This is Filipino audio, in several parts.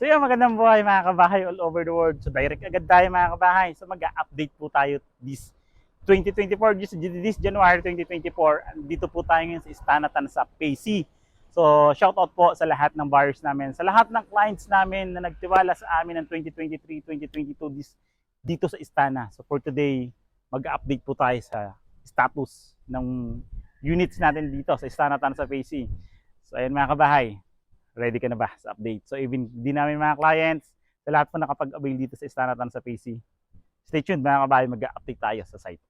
yan, magandang buhay mga kabahay all over the world. So direct agad tayo mga kabahay. So mag-update po tayo this 2024, this January 2024. Dito po tayo ngayon sa Istanatan sa PC. So shoutout po sa lahat ng buyers namin, sa lahat ng clients namin na nagtiwala sa amin ng 2023, 2022 dito sa Istana. So for today, mag-update po tayo sa status ng units natin dito sa Istanatan sa PC. So ayan mga kabahay, ready ka na ba sa update? So even di namin mga clients, sa lahat po nakapag-avail dito sa Istanatan sa PC, stay tuned mga kabahay, mag-update tayo sa site.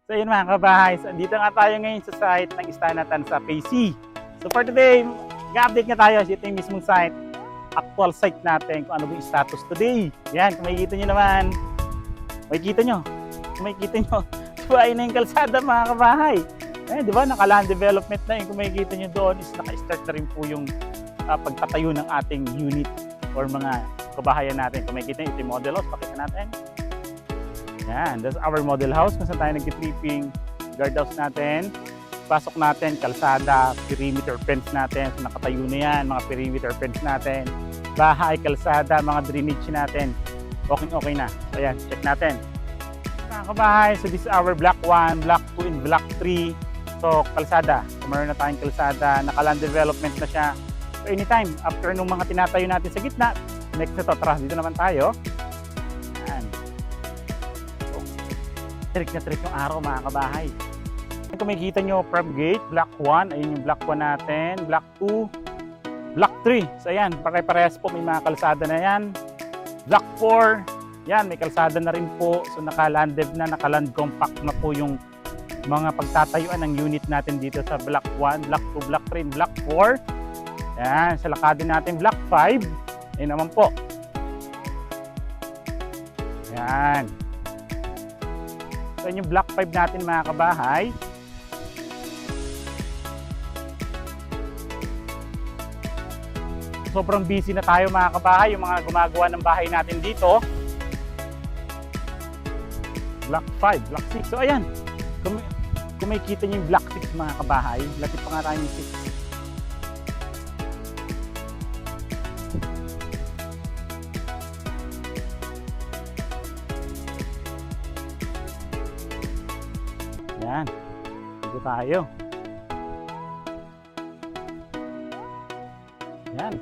So yun mga kabahay, so dito nga tayo ngayon sa site ng Istanatan sa PC. So for today, mag-update nga tayo. Ito yung mismong site, actual site natin kung ano yung status today. Yan, kung makikita nyo naman, makikita nyo, diba ayun na yung kalsada mga kabahay. Eh, di ba, naka-land development na yun. Kung makikita nyo doon is naka-start na rin po yung pagtatayo ng ating unit or mga kabahayan natin. Kung makikita nyo, ito yung model house, pakita natin. Yan, that's our model house kung saan tayo nag-tripping, guardhouse natin, pasok natin, kalsada, perimeter fence natin, so nakatayo na yan, mga perimeter fence natin, bahay, kalsada, mga drainage natin, okay na. So yan, check natin. Mga kabahay, so this is our block 1, block 2, and block 3. So kalsada, so meron na tayong kalsada, naka-land development na siya. So anytime, after nung mga tinatayo natin sa gitna, next na to, tara, dito naman tayo. Trick na trick yung araw mga kabahay. Kung makikita nyo from gate, block 1, ayun yung block 1 natin, block 2, block 3. So ayan, pare-parehas po, may mga kalsada na yan. Block 4, yan, may kalsada na rin po. So naka-landed na, naka-land compact na po yung mga pagtatayuan ng unit natin dito sa block 1, block 2, block 3, and block 4. Yan, sa lakadin natin, block 5. Ayun naman po. Yan. So yung block 5 natin mga kabahay. Sobrang busy na tayo mga kabahay, yung mga gumagawa ng bahay natin dito. Block 5, block 6. So ayan, kung makikita nyo yung block 6 mga kabahay, lapit pa nga tayo yung 6. Yan, dito tayo. Yan.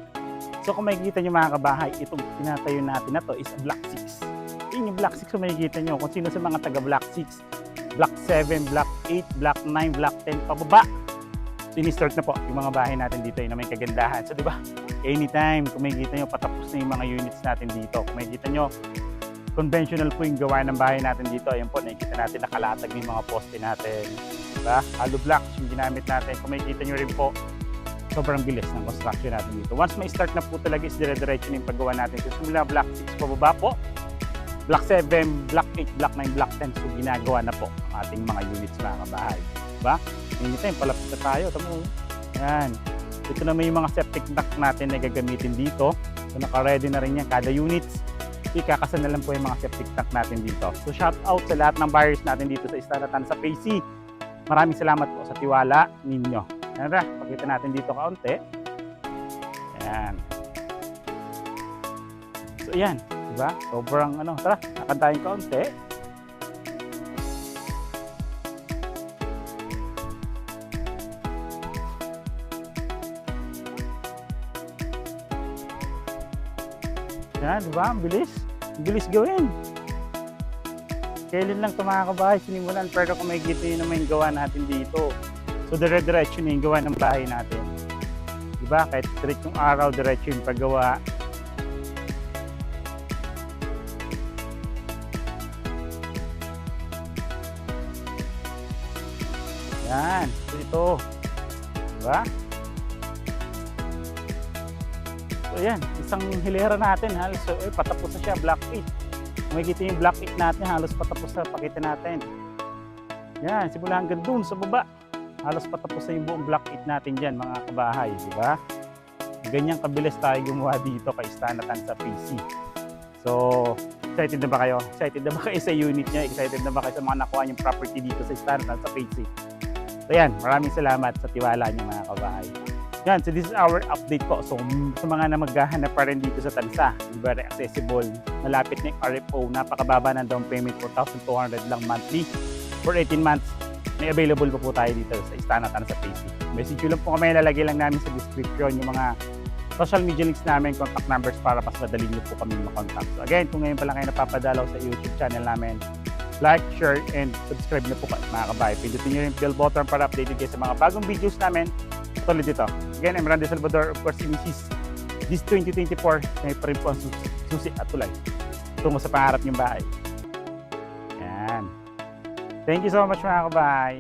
So kung makikita nyo mga kabahay, itong tinatayo natin na to is a block 6. Yun yung block 6 kung makikita nyo. Kung sino sa mga taga block 6, block 7, block 8, block 9, block 10, pababa. So ini-start na po yung mga bahay natin dito yun na may kagandahan. So diba, anytime kung makikita nyo, patapos na yung mga units natin dito. Kung makikita nyo, conventional po yung gawa ng bahay natin dito. Ayun po, nakikita natin nakalatag yung mga poste natin. Diba? Hollow blocks yung ginamit natin. Kung makikita nyo rin po, sobrang bilis ng construction natin dito. Once may start na po talaga is dire-diretso na yung paggawa natin. So simula block 6 pababa po, block 7, block 8, block 9, block 10. So ginagawa na po ang ating mga units mga kabahay. Diba? Anytime, palapit na tayo. Tamo. Yan. Ito naman yung mga septic tank natin na gagamitin dito. So naka-ready na rin yan kada units. Ikakasan na lang po yung mga septic tank natin dito. So shout out sa lahat ng buyers natin dito sa Istanatan sa PC. Maraming salamat po sa tiwala ninyo. Tara, pakita natin dito kaunti. Ayan. So ayan, diba? Sobrang tara, lakad tayong kaunti. Yan, diba? Ang bilis. Ang bilis gawin. Kailan lang ito mga kabahay sinimulan, pero kung makikita yun naman yung gawa natin dito. So dire-diretso na yung gawa ng bahay natin. Diba? Kahit straight yung araw, diretso yung paggawa. Yan. So ito. Diba? So yan, isang hilera natin halos patapos na siya, block 8. Makikita yung block 8 natin, halos patapos na, pakita natin. Yan, simula hanggang dun sa baba. Halos patapos na yung buong block 8 natin dyan mga kabahay, di ba? Ganyang kabilis tayo gumawa dito kay Stanatan sa PC. So, excited na ba kayo? Excited na ba kayo sa unit niya? Excited na ba kayo sa mga nakuha niyong property dito sa Stanatan sa PC? So yan, maraming salamat sa tiwala niyo mga kabahay. Yan, so this is our update po. So sa mga na maghahanap pa rin dito sa Tansa, very accessible, malapit na yung RFO, napakababa ng down payment, 4,200 lang monthly for 18 months. May available po tayo dito sa Stanatan sa PC. Message nyo lang po kami, lalagay lang namin sa description yung mga social media links namin, contact numbers para mas madali nyo po kami makontact. So again, kung ngayon pa lang kayo napapadalaw sa YouTube channel namin, like, share, and subscribe na po mga kabahay. Pindutin nyo yung bell button para updated kayo sa mga bagong videos namin tulad dito. Again, I'm Randy Salvador, of course, si Mrs. This 2024, may pa rin po ang susi at tulay tungo sa pangarap niyong bahay. Yan. Thank you so much mga kabahay.